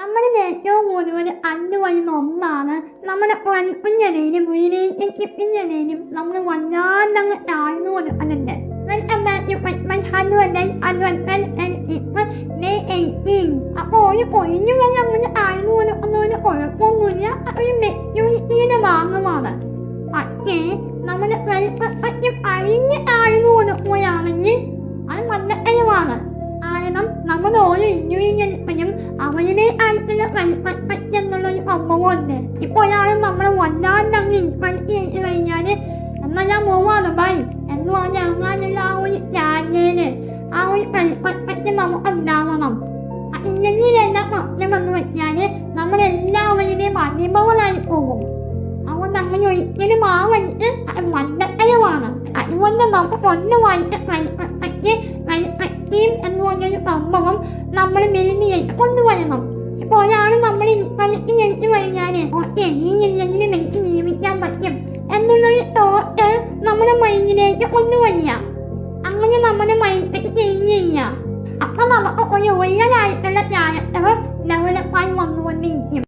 നമ്മളിൽ ഏറ്റവും കൂടുതൽ കണ്ടുവരുന്ന ഒന്നാണ് നമ്മുടെ കുഞ്ഞനേനും വീടിനും നമ്മൾ വല്ലാണ്ടങ്ങ് താഴ്ന്നു കൊടുക്കുന്നുണ്ട്. അപ്പൊ ഒരു കൊഴിഞ്ഞു വരെ അങ്ങനെ താഴ്ന്നു കൊടുക്കുന്നതിന് കുഴപ്പമൊന്നുമില്ല, ഒരു മെച്യൂരിറ്റിയുടെ ഭാഗമാണ്. പക്ഷേ നമ്മുടെ കഴിഞ്ഞ് താഴ്ന്നു കൊടുക്കുകയാണെങ്കിൽ അത് മണ്ടത്തരമാണ്. കാരണം നമ്മൾ ഓരോ ഇൻഡിവിജ്വൽസിനും അവരുടെ ആയിട്ടുള്ള എന്നുള്ളൊരു സംഭവമുണ്ട്. ഇപ്പൊ ഒരാളും നമ്മളെ വല്ലാണ്ടങ്ങ് ഇൻഫ്ലുവൻസ് ചെയ്ത് കഴിഞ്ഞാൽ എന്നാ ഞാൻ പോവാണ് ബൈ എന്ന് പറഞ്ഞ് ഇറങ്ങാനുള്ള ആ ഒരു സ്റ്റാൻഡേർഡ്, ആ ഒരു നമുക്ക് ഉണ്ടാവണം. ഇല്ലെങ്കിൽ എന്താ പ്രശ്നമെന്ന് വെച്ചാൽ നമ്മളെല്ലാവരുടെയും അനുഭവമായി പോകും. അതുകൊണ്ട് അങ്ങനെ ഒരിക്കലും ആവരുത്, അത് മണ്ടത്തരമാണ്. അതുകൊണ്ട് നമുക്ക് സ്വന്തമായിട്ട് എന്ന് പറഞ്ഞൊരു സംഭവം നമ്മൾ മെലിഞ്ഞിലേക്ക് കൊണ്ടുവരണം. ഇപ്പൊ ഒരാൾ നമ്മൾ ഇൻഫ്ലുവൻസ് ചെയ്ത് കഴിഞ്ഞാൽ ഇല്ലെങ്കിൽ എനിക്ക് ജീവിക്കാൻ പറ്റും എന്നുള്ളൊരു തോട്ട് നമ്മുടെ മൈൻഡിലേക്ക് കൊണ്ടുവരിക. അങ്ങനെ നമ്മുടെ മൈൻഡിലേക്ക് ചേഞ്ച് ചെയ്യുക. അപ്പൊ നമുക്ക് ഒരു ഉയരായിട്ടുള്ള ക്യാരക്ടർ ഡെവലപ്പായി വന്നുകൊണ്ടിരിക്കും.